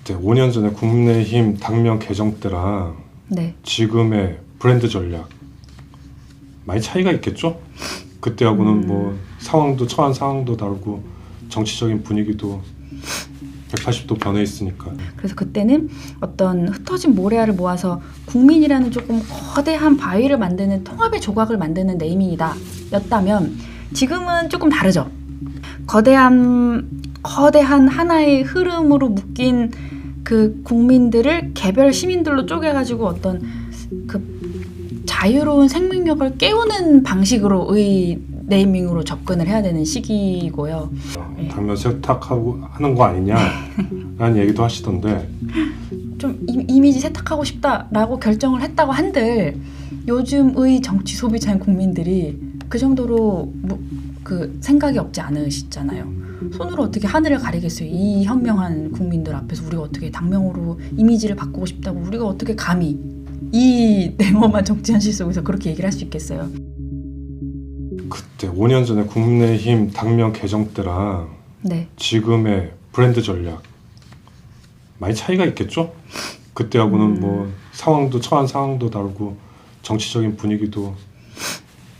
그때 5년 전에 국민의힘 당명 개정 때랑 네. 지금의 브랜드 전략 많이 차이가 있겠죠? 그때하고는 뭐 상황도 처한 상황도 다르고 정치적인 분위기도 180도 변해 있으니까. 그래서 그때는 어떤 흩어진 모래알을 모아서 국민이라는 조금 거대한 바위를 만드는 통합의 조각을 만드는 네이밍이다 였다면 지금은 조금 다르죠. 거대한 하나의 흐름으로 묶인 그 국민들을 개별 시민들로 쪼개가지고 어떤 그 자유로운 생명력을 깨우는 방식으로의 네이밍으로 접근을 해야 되는 시기고요. 네. 당면 세탁하고 하는 거 아니냐라는 얘기도 하시던데 좀 이미지 세탁하고 싶다라고 결정을 했다고 한들 요즘의 정치 소비자인 국민들이 그 정도로 그 생각이 없지 않으시잖아요. 손으로 어떻게 하늘을 가리겠어요. 이 현명한 국민들 앞에서 우리가 어떻게 당명으로 이미지를 바꾸고 싶다고 우리가 어떻게 감히 이 냉엄한 정치 현실 속에서 그렇게 얘기를 할 수 있겠어요. 그때 5년 전에 국민의힘 당명 개정 때랑 네. 지금의 브랜드 전략 많이 차이가 있겠죠? 그때하고는 뭐 상황도 처한 상황도 다르고 정치적인 분위기도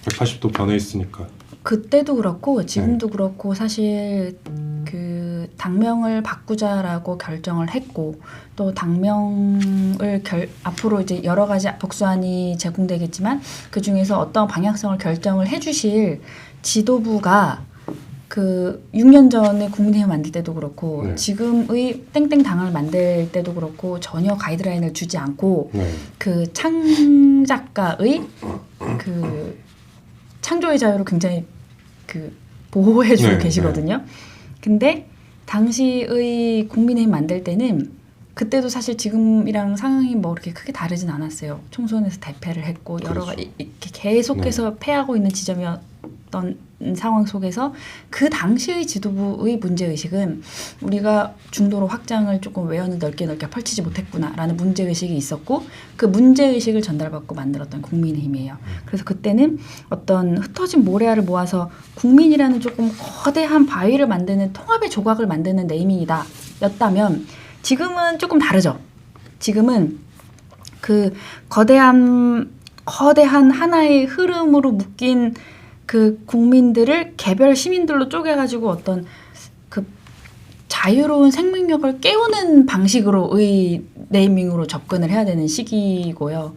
180도 변해 있으니까. 그때도 그렇고 지금도 그렇고 사실 그 당명을 바꾸자라고 결정을 했고 또 당명을 앞으로 이제 여러 가지 복수안이 제공되겠지만 그 중에서 어떤 방향성을 결정을 해주실 지도부가 그 6년 전에 국민의힘 만들 때도 그렇고 지금의 땡땡 당을 만들 때도 그렇고 전혀 가이드라인을 주지 않고 그 창작가의 그 창조의 자유를 굉장히 그 보호해주고 계시거든요. 근데 당시의 국민의힘 만들 때는 그때도 사실 지금이랑 상황이 뭐 그렇게 크게 다르진 않았어요. 총선에서 대패를 했고 여러 가지 이렇게 계속해서 패하고 있는 지점이었던 상황 속에서 그 당시의 지도부의 문제의식은 우리가 중도로 확장을 조금 외연을 넓게 펼치지 못했구나라는 문제의식이 있었고 그 문제의식을 전달받고 만들었던 국민의힘이에요. 그래서 그때는 어떤 흩어진 모래알을 모아서 국민이라는 조금 거대한 바위를 만드는 통합의 조각을 만드는 네이밍이다 였다면 지금은 조금 다르죠. 지금은 그 거대한 하나의 흐름으로 묶인 그 국민들을 개별 시민들로 쪼개가지고 어떤 그 자유로운 생명력을 깨우는 방식으로의 네이밍으로 접근을 해야 되는 시기고요.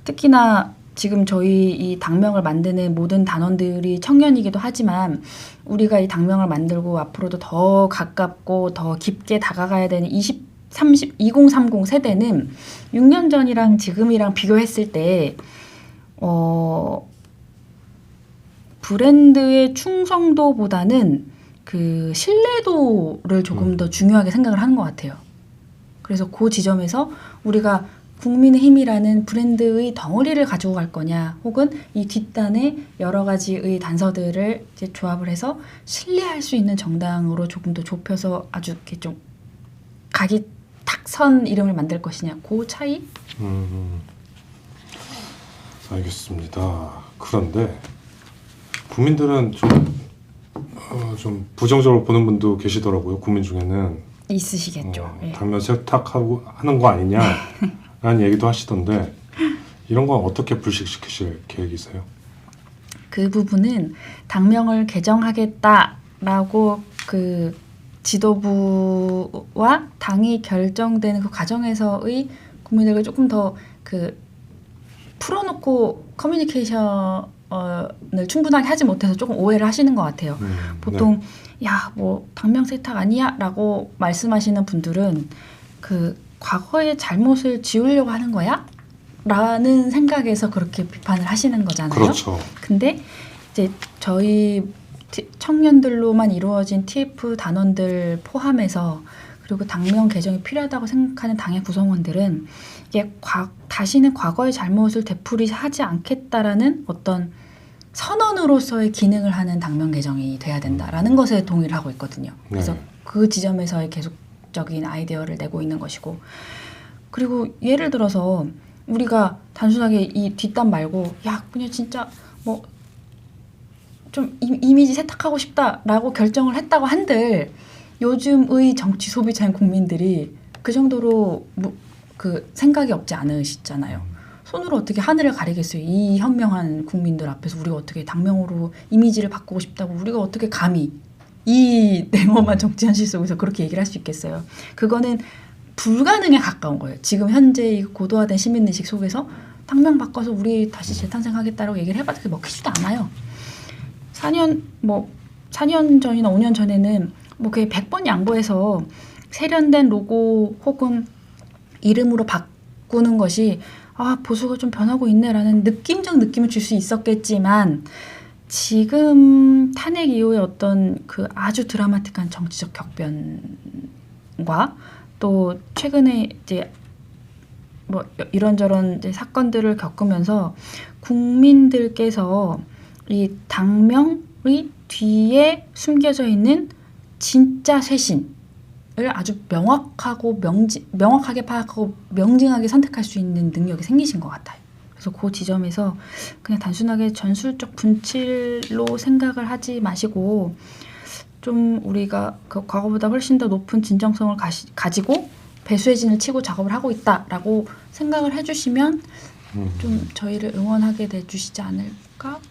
특히나 지금 저희 이 당명을 만드는 모든 단원들이 청년이기도 하지만 우리가 이 당명을 만들고 앞으로도 더 가깝고 더 깊게 다가가야 되는 2030 세대는 6년 전이랑 지금이랑 비교했을 때 브랜드의 충성도보다는 그 신뢰도를 조금 더 중요하게 생각을 하는 것 같아요. 그래서 그 지점에서 우리가 국민의힘이라는 브랜드의 덩어리를 가지고 갈 거냐 혹은 이 뒷단에 여러 가지의 단서들을 이제 조합을 해서 신뢰할 수 있는 정당으로 조금 더 좁혀서 아주 이렇게 좀 각이 탁 선 이름을 만들 것이냐 그 차이? 알겠습니다. 그런데 국민들은 좀 부정적으로 보는 분도 계시더라고요. 국민 중에는 있으시겠죠. 당면 세탁하고 하는 거 아니냐라는 얘기도 하시던데 이런 건 어떻게 불식시키실 계획이세요? 그 부분은 당명을 개정하겠다라고 그 지도부와 당이 결정되는 그 과정에서의 국민들과 조금 더 그 풀어놓고 커뮤니케이션을 충분하게 하지 못해서 조금 오해를 하시는 것 같아요. 보통 야, 뭐 당명 세탁 아니야? 라고 말씀하시는 분들은 그 과거의 잘못을 지우려고 하는 거야? 라는 생각에서 그렇게 비판을 하시는 거잖아요. 그렇죠. 근데 이제 저희 청년들로만 이루어진 TF 단원들 포함해서 그리고 당명 개정이 필요하다고 생각하는 당의 구성원들은 이게 다시는 과거의 잘못을 되풀이하지 않겠다라는 어떤 선언으로서의 기능을 하는 당명 개정이 돼야 된다라는 것에 동의를 하고 있거든요. 그래서 그 지점에서의 계속적인 아이디어를 내고 있는 것이고 그리고 예를 들어서 우리가 단순하게 이 뒷담 말고 야 그냥 진짜 뭐 좀 이미지 세탁하고 싶다라고 결정을 했다고 한들 요즘의 정치 소비자인 국민들이 그 정도로 그 생각이 없지 않으시잖아요. 손으로 어떻게 하늘을 가리겠어요. 이 현명한 국민들 앞에서 우리가 어떻게 당명으로 이미지를 바꾸고 싶다고 우리가 어떻게 감히 이 냉엄한 정치 현실 속에서 그렇게 얘기를 할 수 있겠어요. 그거는 불가능에 가까운 거예요. 지금 현재 이 고도화된 시민의식 속에서 당명 바꿔서 우리 다시 재탄생하겠다라고 얘기를 해봐도 그게 먹히지도 않아요. 4년 전이나 5년 전에는 뭐 그게 100번 양보해서 세련된 로고 혹은 이름으로 바꾸는 것이 보수가 좀 변하고 있네라는 느낌적 느낌을 줄 수 있었겠지만 지금 탄핵 이후에 어떤 그 아주 드라마틱한 정치적 격변과 또 최근에 이제 뭐 이런저런 이제 사건들을 겪으면서 국민들께서 이 당명의 뒤에 숨겨져 있는 진짜 쇄신을 아주 명확하게 파악하고 명징하게 선택할 수 있는 능력이 생기신 것 같아요. 그래서 그 지점에서 그냥 단순하게 전술적 분칠로 생각을 하지 마시고 좀 우리가 그 과거보다 훨씬 더 높은 진정성을 가지고 배수의 진을 치고 작업을 하고 있다라고 생각을 해주시면 좀 저희를 응원하게 돼주시지 않을까라고